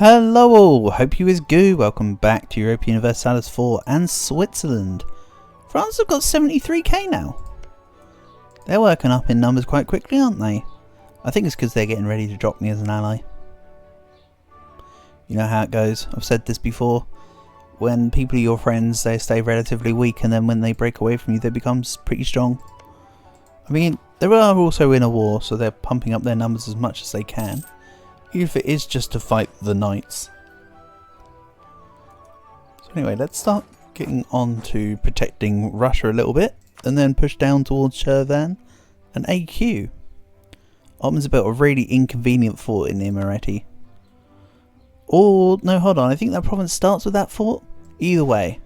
Hello all, hope you is good. Welcome back to European Universalis 4 and Switzerland. France have got 73k now. They're working up in numbers quite quickly, aren't they? I think it's because they're getting ready to drop me as an ally. You know how it goes, I've said this before. When people are your friends, they stay relatively weak, and then when they break away from you, they become pretty strong. I mean, they are also in a war, so they're pumping up their numbers as much as they can. Even if it is just to fight the knights. So anyway, let's start getting on to protecting Russia a little bit, and then push down towards Chervan and AQ. Ottoman's built a really inconvenient fort in Imereti. Or, no, hold on, I think that province starts with that fort. Either way,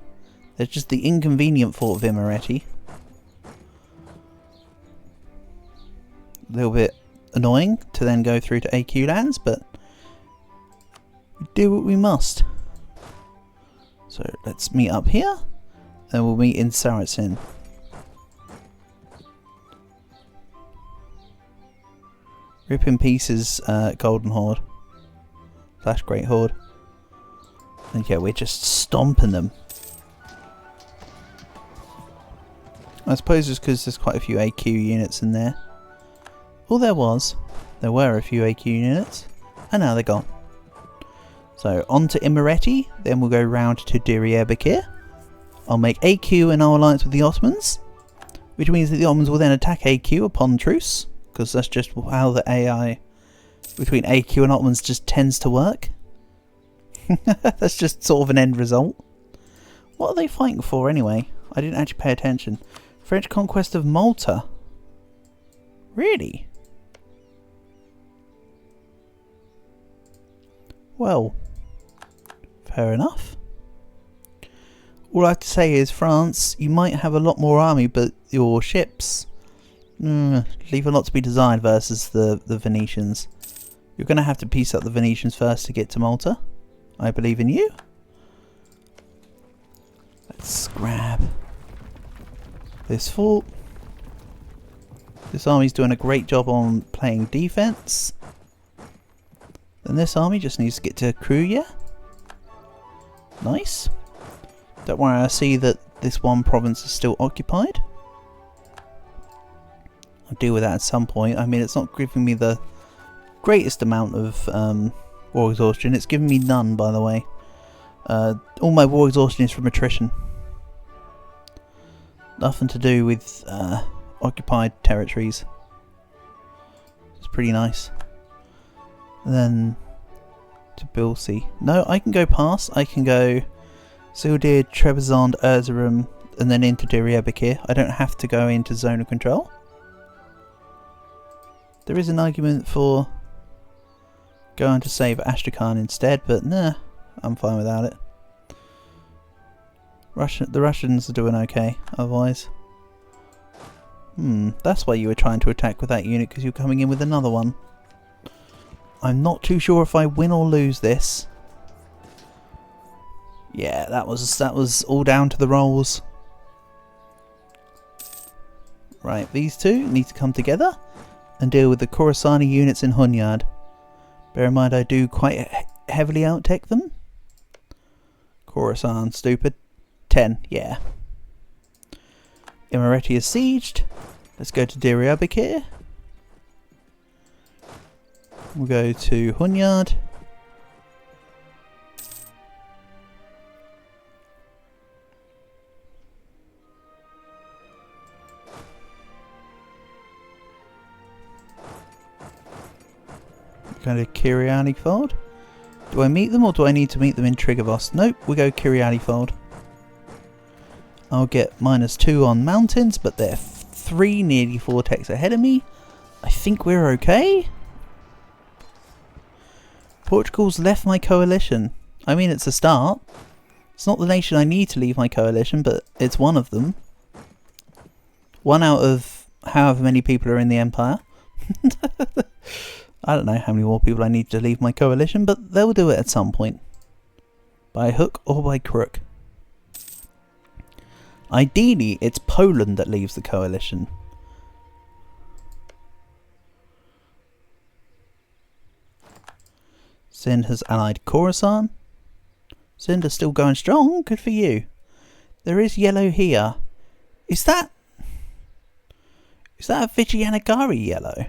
there's just the inconvenient fort of Imereti. A little bit annoying to then go through to AQ lands, but we do what we must. So let's meet up here, and we'll meet in Saracen. Rip in pieces, Golden Horde / Great Horde. And yeah, we're just stomping them. I suppose it's because there's quite a few AQ units in there. Well, there were a few AQ units, and now they're gone. So on to Imereti, then we'll go round to Diyarbakir. I'll make AQ in our alliance with the Ottomans, which means that the Ottomans will then attack AQ upon truce, because that's just how the AI between AQ and Ottomans just tends to work. That's just sort of an end result. What are they fighting for anyway? I didn't actually pay attention. French conquest of Malta. Really? Well, fair enough. All I have to say is, France, you might have a lot more army, but your ships leave a lot to be desired versus the Venetians. You're going to have to piece up the Venetians first to get to Malta. I believe in you. Let's grab this fort. This army's doing a great job on playing defense. Then this army just needs to get to Kruya. Nice. Don't worry, I see that this one province is still occupied. I'll deal with that at some point. I mean, it's not giving me the greatest amount of war exhaustion. It's giving me none, by the way. All my war exhaustion is from attrition. Nothing to do with occupied territories. It's pretty nice. And then to Millsy. No, I can go past. I can go Sildir, Trebizond, Erzurum, and then into Diyarbakir. I don't have to go into zone of control. There is an argument for going to save Astrakhan instead, but nah, I'm fine without it. The Russians are doing okay, otherwise. That's why you were trying to attack with that unit, because you're coming in with another one. I'm not too sure if I win or lose this. Yeah, that was all down to the rolls. Right, these two need to come together and deal with the Khorasani units in Hunyad. Bear in mind, I do quite heavily out-tech them. Khorasan, stupid. 10, yeah. Imereti is sieged. Let's go to Diyarbakir. We'll go to Hunyad. Go to Kiryani Fold. Do I meet them, or do I need to meet them in Triggervost? Nope, we go Kiryani Fold. I'll get -2 on mountains, but they're 3, nearly 4 techs ahead of me. I think we're okay. Portugal's left my coalition. I mean, it's a start. It's not the nation I need to leave my coalition, but it's one of them. One out of however many people are in the empire. I don't know how many more people I need to leave my coalition, but they'll do it at some point. By hook or by crook. Ideally, it's Poland that leaves the coalition. Sind has allied Khorasan. Sind are still going strong. Good for you. There is yellow here. Is that a Vijayanagari yellow?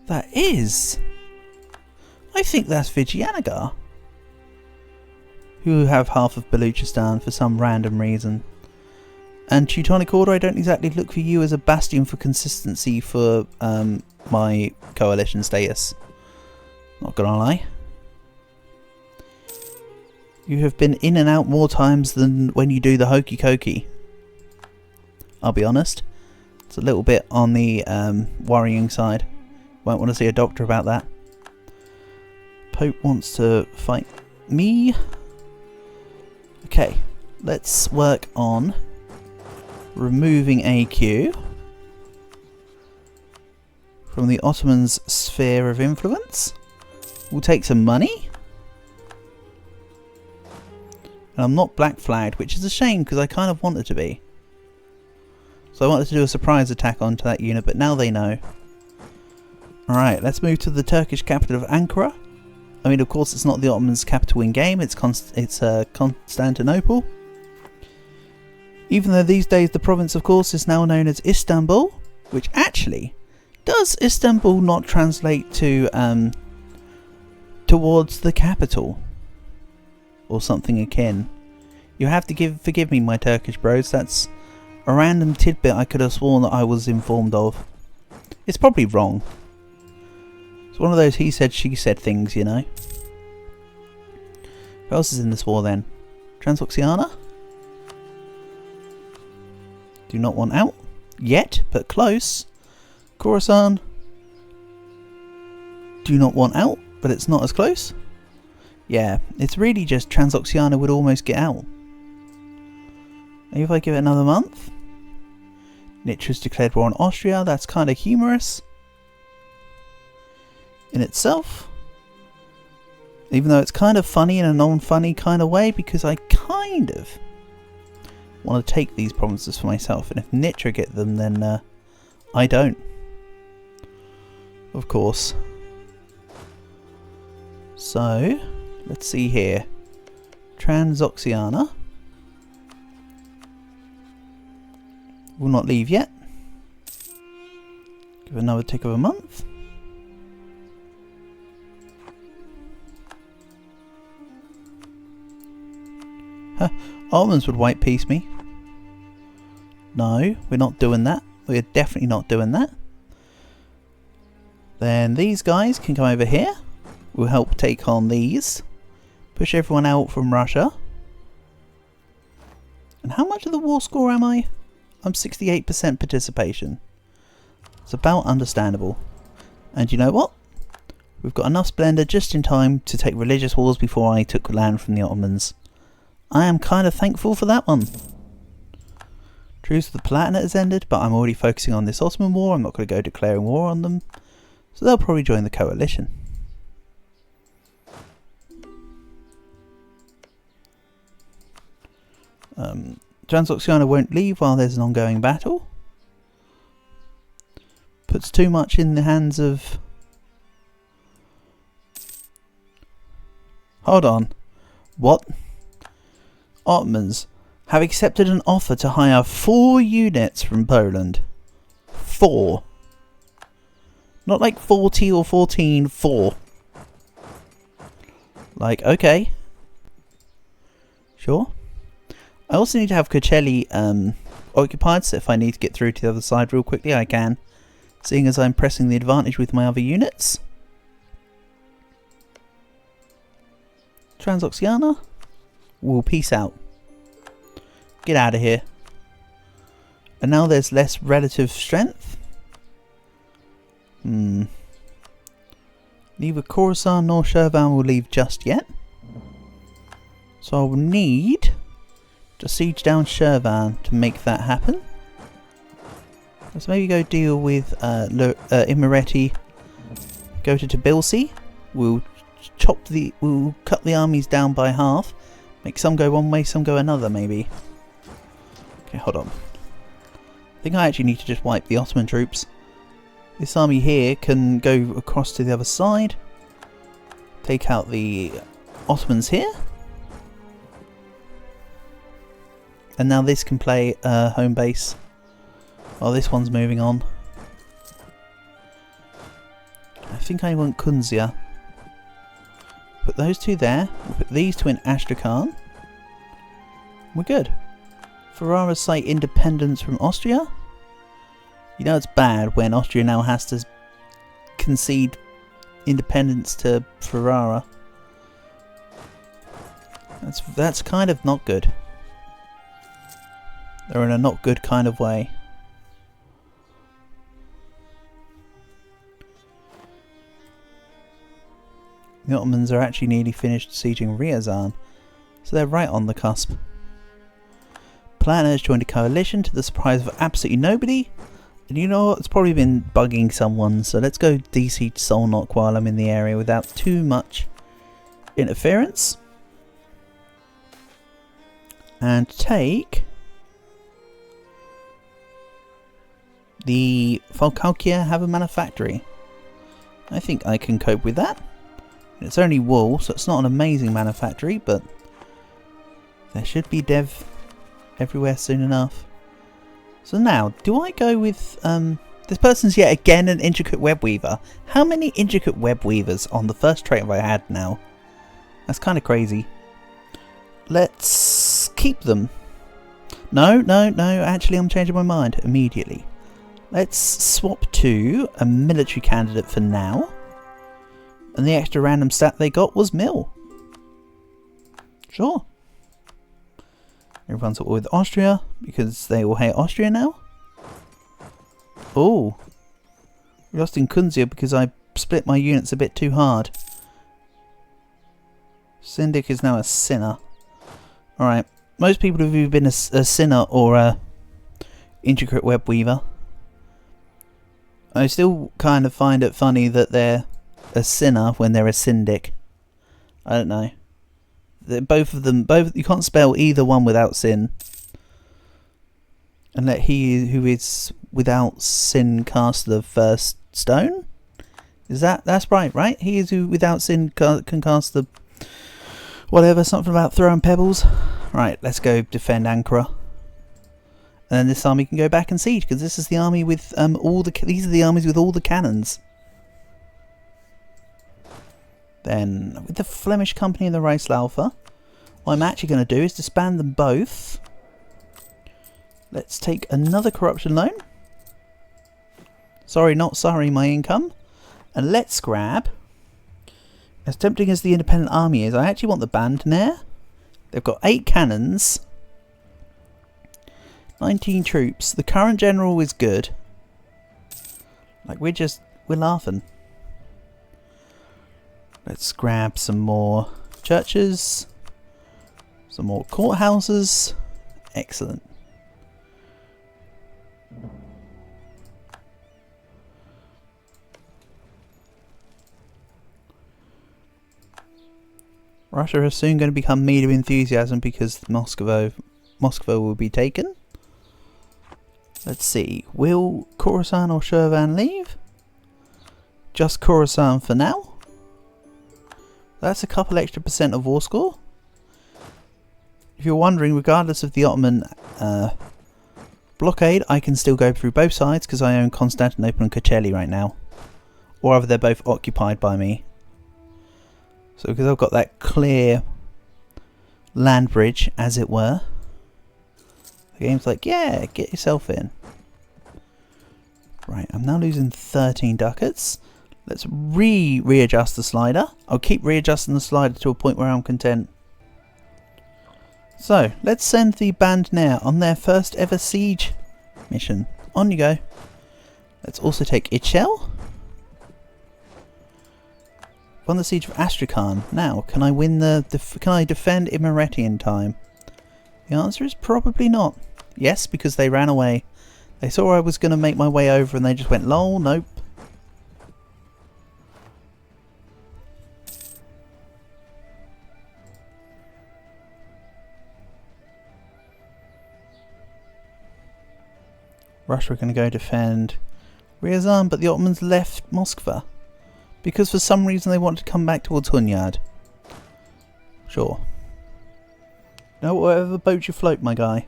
That is. I think that's Vijayanagar. Who have half of Baluchistan for some random reason. And Teutonic Order, I don't exactly look for you as a bastion for consistency for my coalition status. Not gonna lie. You have been in and out more times than when you do the hokey cokey. I'll be honest. It's a little bit on the worrying side. Won't want to see a doctor about that. Pope wants to fight me. Okay, let's work on removing AQ from the Ottomans' sphere of influence. We'll take some money. And I'm not black flagged, which is a shame because I kind of wanted to be. So I wanted to do a surprise attack onto that unit, but now they know. Alright, let's move to the Turkish capital of Ankara. I mean, of course, it's not the Ottomans' capital in game, it's Constantinople. Even though these days the province, of course, is now known as Istanbul, which actually, does Istanbul not translate to towards the capital? Or something akin. You have to forgive me, my Turkish bros, that's a random tidbit I could have sworn that I was informed of. It's probably wrong. It's one of those he said, she said things, you know. Who else is in this war then? Transoxiana? Do not want out. Yet, but close. Khorasan. Do not want out, but it's not as close. Yeah, it's really just Transoxiana would almost get out. Maybe if I give it another month. Nitra's declared war on Austria. That's kind of humorous in itself. Even though it's kind of funny in a non-funny kind of way, because I kind of want to take these provinces for myself. And if Nitra get them, then I don't. Of course. So, let's see here. Transoxiana will not leave yet. Give another tick of a month. Huh. Almonds would white piece me. No, we're not doing that. We're definitely not doing that. Then these guys can come over here. We'll help take on these. Push everyone out from Russia. And how much of the war score am I? I'm 68% participation. It's about understandable. And you know what? We've got enough splendour just in time to take religious wars before I took land from the Ottomans. I am kind of thankful for that one. Truce of the Palatinate has ended, but I'm already focusing on this Ottoman war. I'm not going to go declaring war on them. So they'll probably join the coalition. Transoxiana won't leave while there's an ongoing battle. Puts too much in the hands of... Hold on. What? Ottomans have accepted an offer to hire 4 units from Poland. 4. Not like 40 or 14, 4. Like, okay. Sure. I also need to have Kocelli occupied, so if I need to get through to the other side real quickly, I can. Seeing as I'm pressing the advantage with my other units. Transoxiana will peace out. Get out of here. And now there's less relative strength. Neither Khorasan nor Shirvan will leave just yet. So I will need to siege down Shirvan to make that happen. Let's maybe go deal with Imereti. Go to Tbilisi. We'll cut the armies down by half. Make some go one way, some go another, maybe. Okay, hold on. I think I actually need to just wipe the Ottoman troops. This army here can go across to the other side. take out the Ottomans here. And now this can play home base while this one's moving on. I think I want Kunzia. Put those two there. We'll put these two in Astrakhan. We're good. Ferrara's cite independence from Austria. You know it's bad when Austria now has to concede independence to Ferrara. That's kind of not good. They're in a not good kind of way. The Ottomans are actually nearly finished sieging Ryazan, so they're right on the cusp. Planners joined a coalition to the surprise of absolutely nobody. And you know what? It's probably been bugging someone, so let's go DC Solnok while I'm in the area without too much interference. And take the Falkalkia have a manufactory. I think I can cope with that. It's only wool, so it's not an amazing manufactory, but there should be dev everywhere soon enough. So now, do I go with this person's yet again an intricate web weaver? How many intricate web weavers on the first trait have I had now? That's kind of crazy. Let's keep them. No, actually I'm changing my mind immediately. Let's swap to a military candidate for now. And the extra random stat they got was Mill. Sure. Everyone's at war with Austria because they all hate Austria now. Oh. We lost in Kunzia because I split my units a bit too hard. Syndic is now a sinner. Alright. Most people have either been a sinner or a intricate web weaver. I still kind of find it funny that they're a sinner when they're a syndic. I don't know. Both of them, you can't spell either one without sin. And let he who is without sin cast the first stone? That's right? He is who without sin can cast the whatever, something about throwing pebbles. Right, let's go defend Ankara. And then this army can go back and siege, because this is the army with these are the armies with all the cannons. Then, with the Flemish Company and the Reichsalpha, what I'm actually going to do is disband them both. Let's take another corruption loan. Sorry, not sorry, my income. And let's grab, as tempting as the independent army is, I actually want the Bandner. They've got 8 cannons, 19 troops. The current general is good. Like, we're laughing. Let's grab some more churches, some more courthouses. Excellent. Russia is soon going to become medium enthusiasm because Moscow will be taken. Let's see. Will Khorasan or Shirvan leave? Just Khorasan for now. That's a couple extra % of war score. If you're wondering, regardless of the Ottoman blockade, I can still go through both sides because I own Constantinople and Kocaeli right now. Or either they're both occupied by me. So because I've got that clear land bridge, as it were, the game's like, yeah, get yourself in. Right, I'm now losing 13 ducats. Let's readjust the slider. I'll keep readjusting the slider to a point where I'm content. So, let's send the Bandner on their first ever siege mission. On you go. Let's also take Ichel. Won the siege of Astrakhan. Now, can I win can I defend Imereti in time? The answer is probably not. Yes, because they ran away. They saw I was going to make my way over and they just went, lol, nope. Russia are going to go defend Ryazan, but the Ottomans left Moskva. Because for some reason they want to come back towards Hunyard. Sure. No, whatever boat you float, my guy.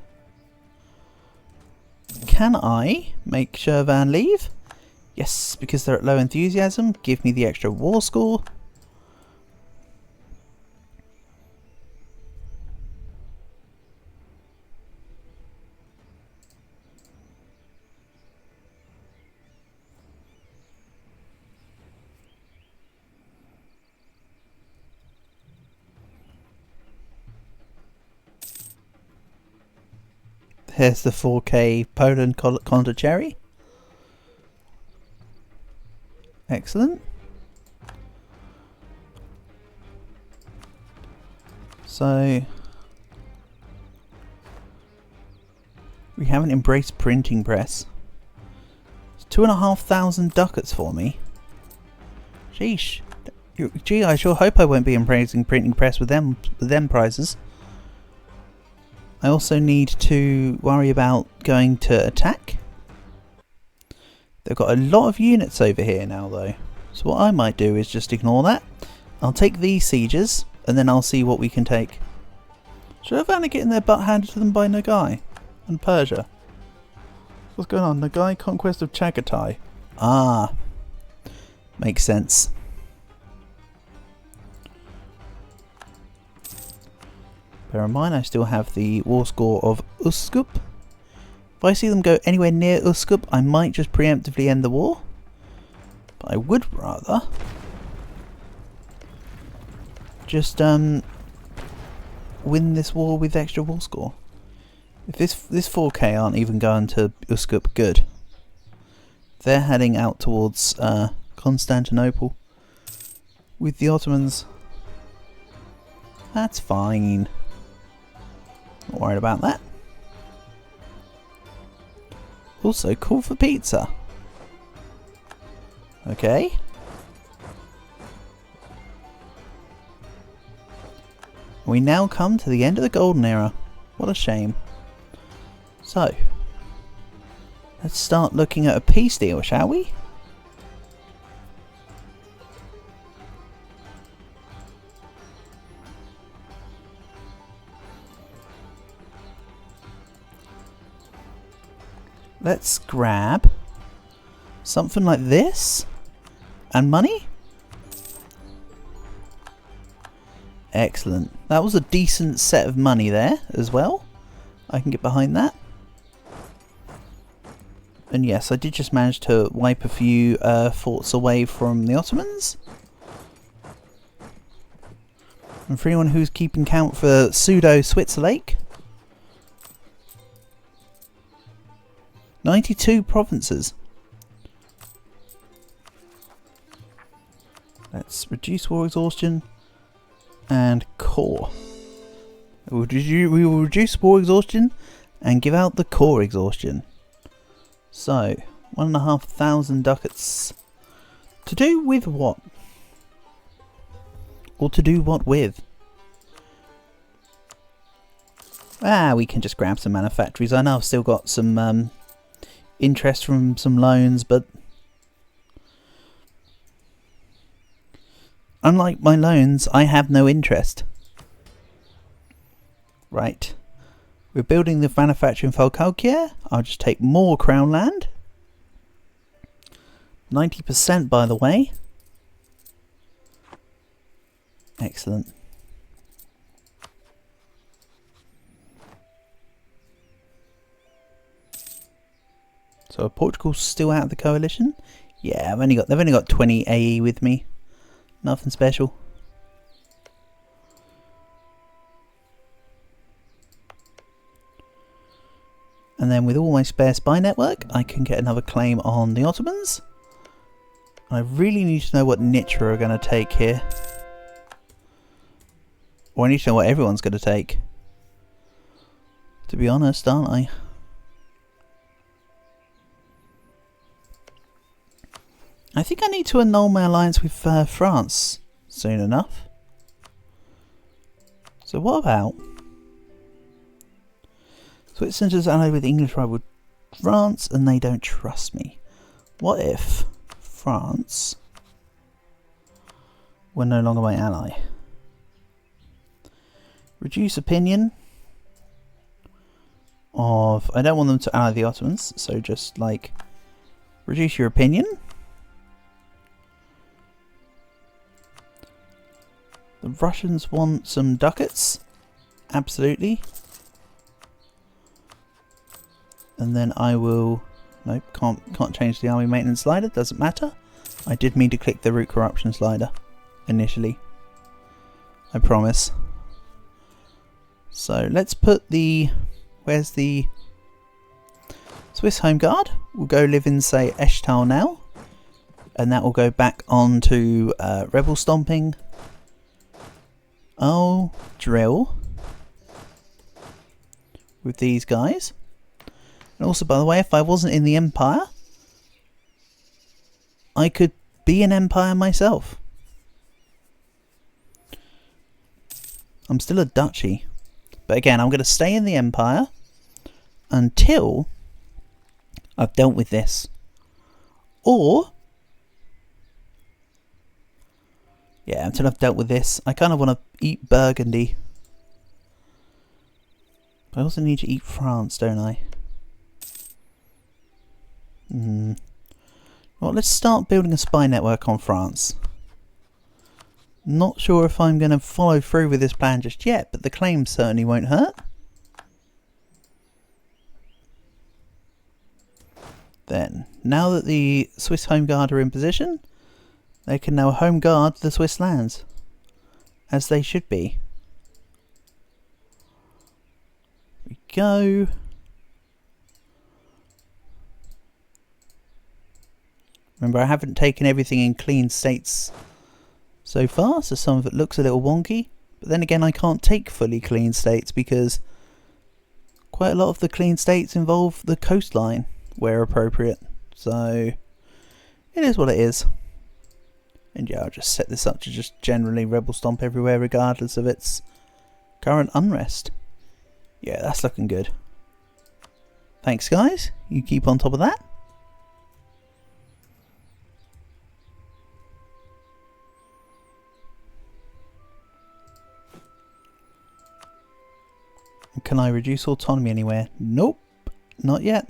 Can I make Shervan leave? Yes, because they're at low enthusiasm. Give me the extra war score. Here's the 4K Poland Condicherry. Excellent. So we haven't embraced printing press. It's 2,500 ducats for me. Sheesh. Gee, I sure hope I won't be embracing printing press with them prizes. I also need to worry about going to attack. They've got a lot of units over here now though. So what I might do is just ignore that. I'll take these sieges and then I'll see what we can take. Should have only getting their butt handed to them by Nagai and Persia. What's going on? Nagai conquest of Chagatai. Ah. Makes sense. Bear in mind I still have the war score of Uskup. If I see them go anywhere near Uskup, I might just preemptively end the war. But I would rather just win this war with extra war score. If this 4K aren't even going to Uskup, good. They're heading out towards Constantinople with the Ottomans. That's fine. Not worried about that. Also, call for pizza. Okay. We now come to the end of the golden era. What a shame. So, let's start looking at a peace deal, shall we? Let's grab something like this and money. Excellent. That was a decent set of money there as well. I can get behind that. And yes, I did just manage to wipe a few forts away from the Ottomans. And for anyone who's keeping count for pseudo Switzerlake, 92 provinces. Let's reduce war exhaustion and core. We will reduce war exhaustion and give out the core exhaustion. So, 1,500 ducats. To do with what? Or to do what with? We can just grab some manufactories. I know I've still got some interest from some loans, but unlike my loans, I have no interest. Right. We're building the manufacturing in Falkalkier. I'll just take more crown land. 90% by the way. Excellent. So Portugal's still out of the coalition? Yeah, they've only got 20 AE with me. Nothing special. And then with all my spare spy network, I can get another claim on the Ottomans. I really need to know what Nitra are going to take here. Or I need to know what everyone's going to take. To be honest, aren't I? I think I need to annul my alliance with France soon enough. So what about Switzerland is allied with English rival France and they don't trust me. What if France were no longer my ally. Reduce opinion of... I don't want them to ally the Ottomans, so just like reduce your opinion. The Russians want some ducats. Absolutely. And then I will... Nope, can't change the army maintenance slider, doesn't matter. I did mean to click the root corruption slider initially. I promise. So let's put the... Where's the Swiss Home Guard? We'll go live in, say, Eshtal now. And that will go back on to rebel stomping. I'll drill with these guys. And also, by the way, if I wasn't in the Empire, I could be an Empire myself. I'm still a duchy. But again, I'm going to stay in the Empire until I've dealt with this. Or... yeah, until I've dealt with this. I kind of want to eat Burgundy. I also need to eat France, don't I? Well, let's start building a spy network on France. Not sure if I'm going to follow through with this plan just yet, but the claims certainly won't hurt. Then, now that the Swiss Home Guard are in position, they can now home guard the Swiss lands, as they should be. There we go. Remember, I haven't taken everything in clean states so far, so some of it looks a little wonky. But then again, I can't take fully clean states because quite a lot of the clean states involve the coastline where appropriate. So it is what it is. And yeah, I'll just set this up to just generally rebel stomp everywhere regardless of its current unrest. Yeah, that's looking good. Thanks guys, you keep on top of that. Can I reduce autonomy anywhere? Nope, not yet.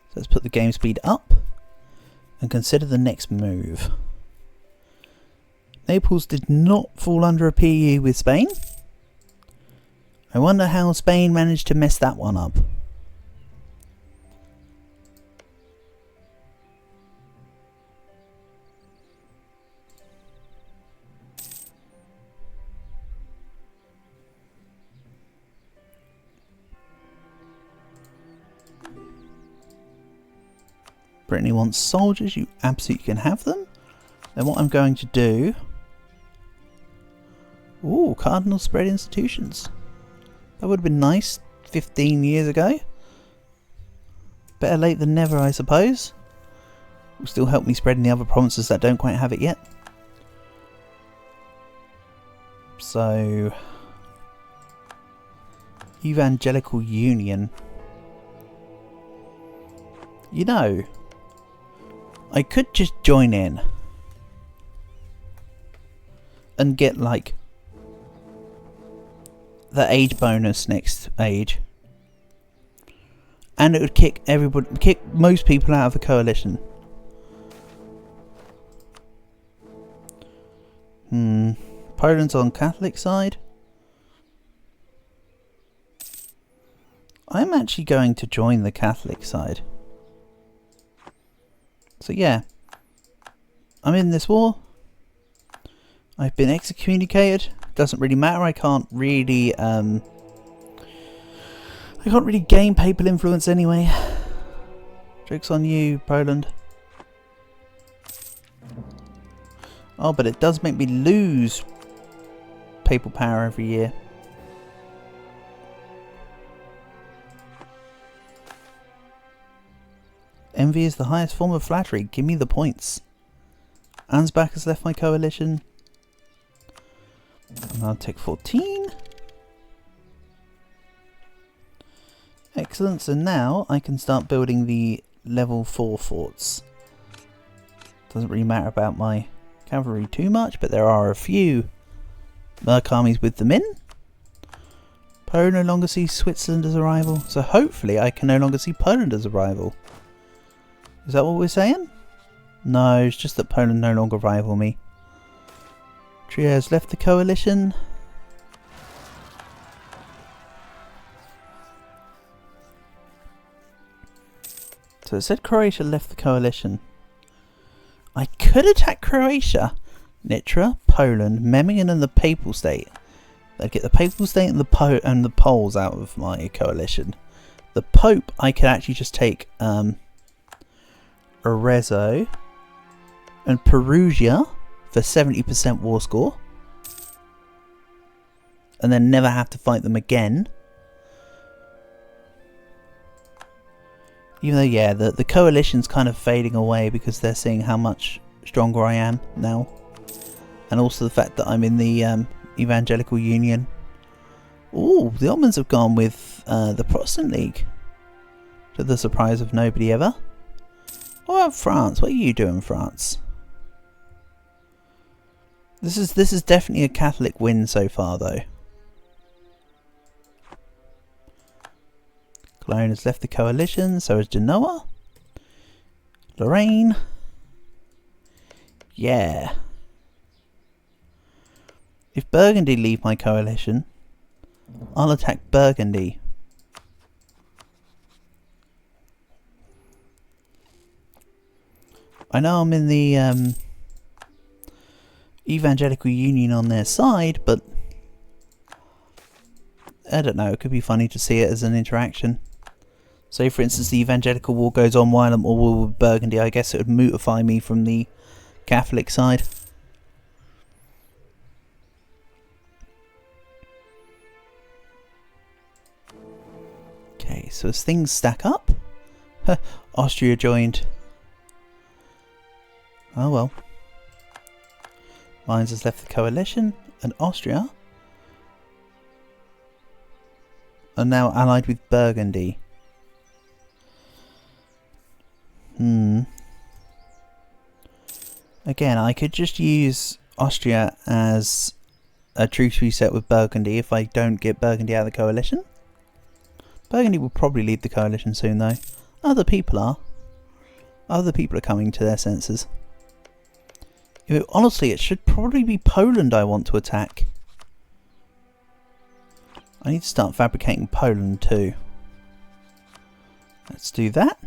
So let's put the game speed up and consider the next move. Naples did not fall under a PU with Spain. I wonder how Spain managed to mess that one up. Brittany wants soldiers, you absolutely can have them. Then what I'm going to do... ooh, Cardinal spread institutions. That would have been nice 15 years ago. Better late than never, I suppose. Will still help me spread in the other provinces that don't quite have it yet. So... Evangelical Union. You know... I could just join in and get like the age bonus next age, and it would kick most people out of the coalition. Poland's on Catholic side. I'm actually going to join the Catholic side. So yeah, I'm in this war. I've been excommunicated. Doesn't really matter. I can't really gain papal influence anyway. Joke's on you, Poland. Oh, but it does make me lose papal power every year. Envy is the highest form of flattery. Give me the points. Ansbach has left my coalition. And I'll take 14. Excellent. So now I can start building the level 4 forts. Doesn't really matter about my cavalry too much, but there are a few Merc armies with them in. Poland no longer sees Switzerland as a rival, so hopefully I can no longer see Poland as a rival. Is that what we're saying? No, it's just that Poland no longer rival me. Trio has left the coalition. So it said Croatia left the coalition. I could attack Croatia, Nitra, Poland, Memmingen and the Papal State. I'd get the Papal State and the Poles out of my coalition. The Pope I could actually just take Arezzo and Perugia for 70% war score. And then never have to fight them again. Even though, yeah, the coalition's kind of fading away because they're seeing how much stronger I am now. And also the fact that I'm in the Evangelical Union. Ooh, the Ottomans have gone with the Protestant League. To the surprise of nobody ever. What about France? What are you doing, France? This is definitely a Catholic win so far, though. Cologne has left the coalition, so has Genoa. Lorraine. Yeah. If Burgundy leave my coalition, I'll attack Burgundy. I know I'm in the Evangelical Union on their side, but I don't know, it could be funny to see it as an interaction. Say for instance the Evangelical War goes on while I'm at war with Burgundy, I guess it would mutify me from the Catholic side. Okay, so as things stack up, Austria joined. Oh well. Mainz has left the coalition, and Austria are now allied with Burgundy. Again, I could just use Austria as a truce reset with Burgundy if I don't get Burgundy out of the coalition. Burgundy will probably leave the coalition soon though. Other people are. Other people are coming to their senses. Honestly, it should probably be Poland I want to attack. I need to start fabricating Poland too. Let's do that.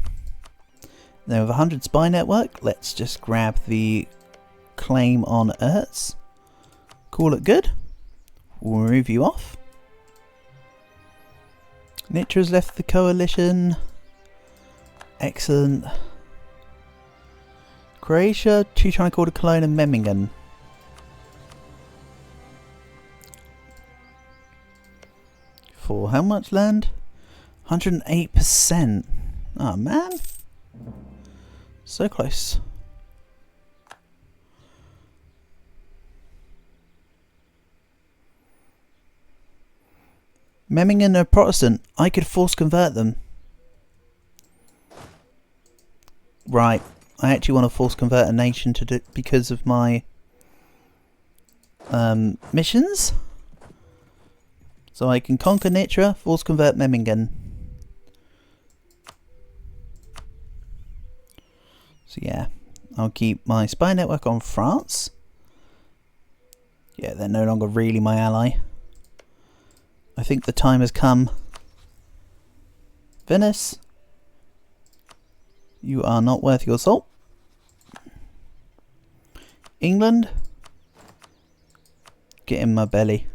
Then with 100 spy network, let's just grab the claim on Erz. Call it good. We'll move you off. Nitra's left the coalition. Excellent. Croatia, trying to call to Cologne and Memmingen. For how much land? 108%. Oh man. So close. Memmingen are Protestant. I could force convert them. Right. I actually want to force convert a nation to do because of my missions. So I can conquer Nitra, force convert Memmingen. So yeah, I'll keep my spy network on France. Yeah, they're no longer really my ally. I think the time has come. Venice, you are not worth your salt. England, get in my belly.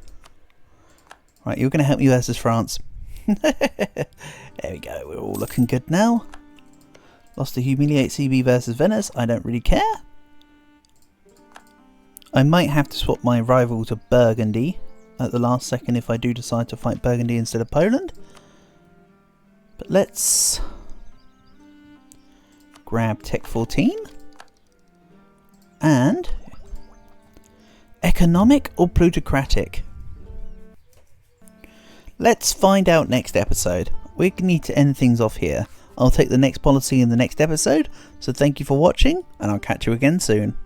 Right, you're going to help me versus France. There we go, we're all looking good now. Lost to humiliate CB versus Venice, I don't really care. I might have to swap my rival to Burgundy at the last second if I do decide to fight Burgundy instead of Poland. But let's grab Tech 14 and economic or plutocratic. Let's find out next episode. We need to end things off here. I'll take the next policy in the next episode, so thank you for watching, and I'll catch you again soon.